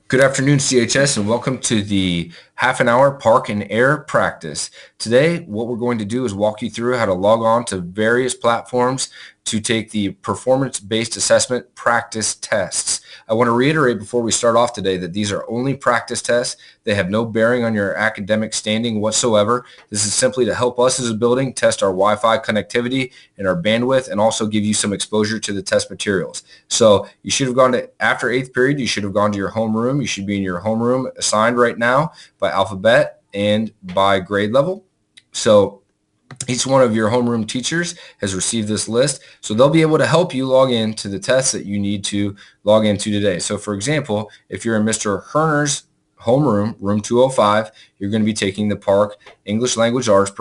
Good afternoon, CHS, and welcome to the half an hour park and air practice. Today, what we're going to do is walk you through how to log on to various platforms to take the performance-based assessment practice tests. I want to reiterate before we start off today that these are only practice tests. They have no bearing on your academic standing whatsoever. This is simply to help us as a building test our Wi-Fi connectivity and our bandwidth, and also give you some exposure to the test materials. So you should have gone to, after 8th period, you should have gone to your homeroom. You should be in your homeroom assigned right now by alphabet and by grade level. So each one of your homeroom teachers has received this list, so they'll be able to help you log in to the tests that you need to log into today. So for example, if you're in Mr. Herner's homeroom, room 205, you're going to be taking the PARCC English Language Arts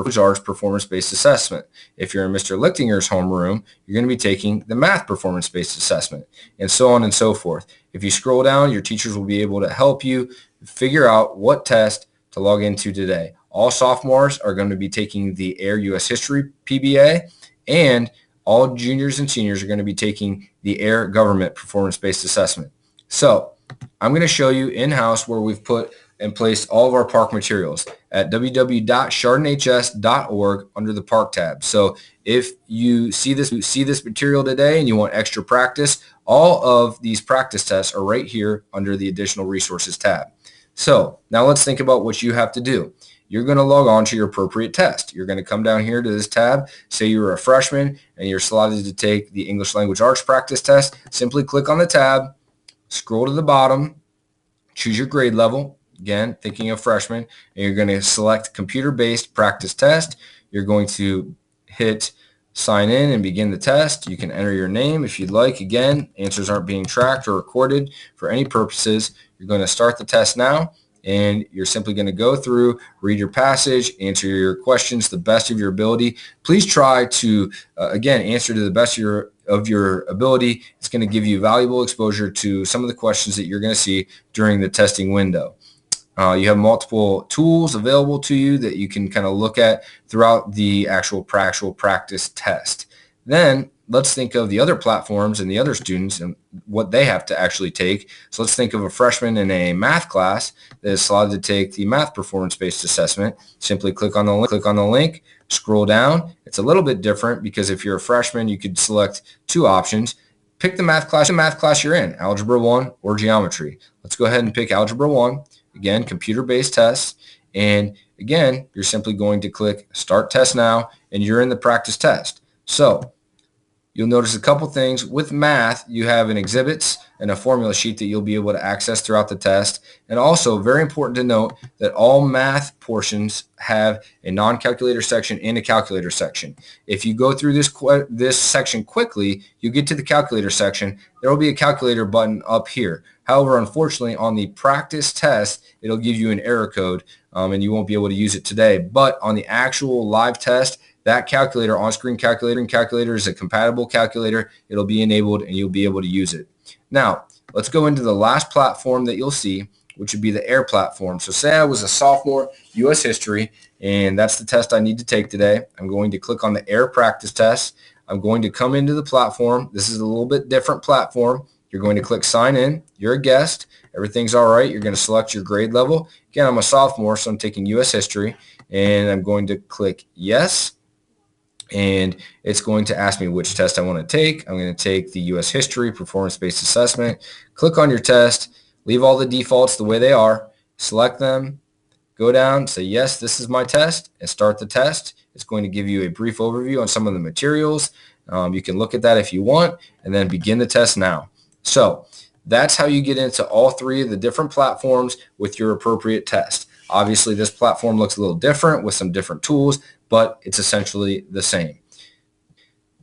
Performance-Based Assessment. If you're in Mr. Lichtinger's homeroom, you're going to be taking the Math Performance-Based Assessment, and so on and so forth. If you scroll down, your teachers will be able to help you figure out what test to log into today. All sophomores are going to be taking the Air U.S. History PBA, and all juniors and seniors are going to be taking the Air Government Performance-Based Assessment. So I'm going to show you in-house where we've put and placed all of our PARCC materials at www.chardonnaychess.org under the PARCC tab. So if you see this material today and you want extra practice, all of these practice tests are right here under the Additional Resources tab. So now let's think about what you have to do. You're going to log on to your appropriate test. You're going to come down here to this tab. Say you're a freshman and you're slotted to take the English Language Arts practice test. Simply click on the tab, scroll to the bottom, choose your grade level. Again, thinking of freshman, and you're going to select computer-based practice test. You're going to hit sign in and begin the test. You can enter your name if you'd like. Again, answers aren't being tracked or recorded for any purposes. You're going to start the test now, and you're simply going to go through, read your passage, answer your questions to the best of your ability. Please try to, again, answer to the best of your ability. It's going to give you valuable exposure to some of the questions that you're going to see during the testing window. You have multiple tools available to you that you can kind of look at throughout the actual practice test. Then let's think of the other platforms and the other students and what they have to actually take. So let's think of a freshman in a math class that is slotted to take the math performance-based assessment. Simply click on the link, scroll down. It's a little bit different because if you're a freshman, you could select two options. Pick the math class you're in, Algebra 1 or Geometry. Let's go ahead and pick Algebra 1. Again, computer-based tests. And again, you're simply going to click Start Test Now, and you're in the practice test. So you'll notice a couple things. With math, you have an exhibits and a formula sheet that you'll be able to access throughout the test. And also, very important to note that all math portions have a non-calculator section and a calculator section. If you go through this section quickly, you get to the calculator section. There will be a calculator button up here. However, unfortunately, on the practice test, it'll give you an error code, and you won't be able to use it today. But on the actual live test, that calculator, on-screen calculator is a compatible calculator. It'll be enabled, and you'll be able to use it. Now, let's go into the last platform that you'll see, which would be the AIR platform. So say I was a sophomore, U.S. History, and that's the test I need to take today. I'm going to click on the AIR practice test. I'm going to come into the platform. This is a little bit different platform. You're going to click sign in. You're a guest. Everything's all right. You're going to select your grade level. Again, I'm a sophomore, so I'm taking U.S. History, and I'm going to click yes. And it's going to ask me which test I want to take. I'm going to take the U.S. History Performance-Based Assessment. Click on your test. Leave all the defaults the way they are. Select them. Go down. Say, yes, this is my test, and start the test. It's going to give you a brief overview on some of the materials. You can look at that if you want, and then begin the test now. So that's how you get into all three of the different platforms with your appropriate test. Obviously, this platform looks a little different with some different tools, but it's essentially the same.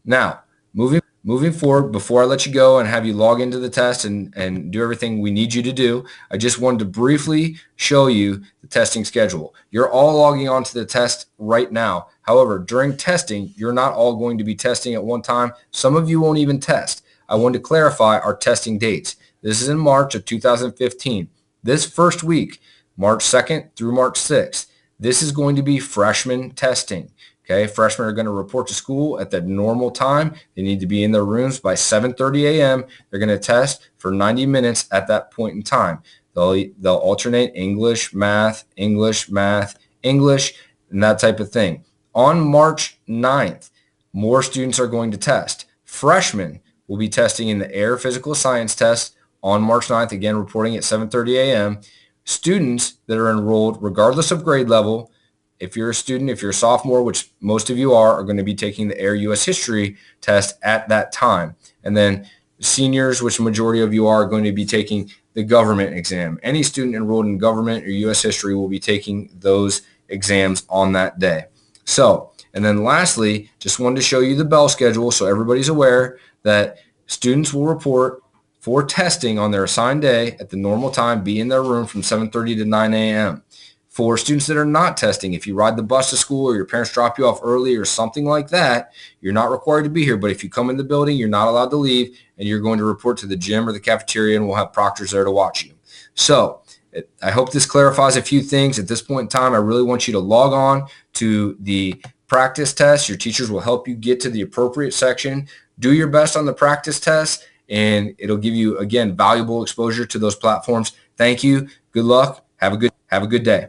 Now, moving forward, before I let you go and have you log into the test and do everything we need you to do, I just wanted to briefly show you the testing schedule. You're all logging on to the test right now. However, during testing, you're not all going to be testing at one time. Some of you won't even test. I wanted to clarify our testing dates. This is in March of 2015. This first week, March 2nd through March 6th, this is going to be freshman testing. Okay, freshmen are going to report to school at the normal time. They need to be in their rooms by 7:30 a.m. They're going to test for 90 minutes at that point in time. They'll alternate English, math, English, math, English, and that type of thing. On March 9th, more students are going to test. Freshmen will be testing in the air physical science test on March 9th, again reporting at 7:30 a.m. Students that are enrolled, regardless of grade level, if you're a student, if you're a sophomore, which most of you are going to be taking the air U.S. history test at that time. And then seniors, which the majority of you are going to be taking the government exam. Any student enrolled in government or U.S. history will be taking those exams on that day. So, and then lastly, just wanted to show you the bell schedule so everybody's aware that students will report for testing on their assigned day at the normal time, be in their room from 7:30 to 9 a.m. For students that are not testing, if you ride the bus to school or your parents drop you off early or something like that, you're not required to be here. But if you come in the building, you're not allowed to leave, and you're going to report to the gym or the cafeteria, and we'll have proctors there to watch you. So I hope this clarifies a few things. At this point in time, I really want you to log on to the practice test. Your teachers will help you get to the appropriate section. Do your best on the practice test, and it'll give you, again, valuable exposure to those platforms. Thank you. Good luck. Have a good day.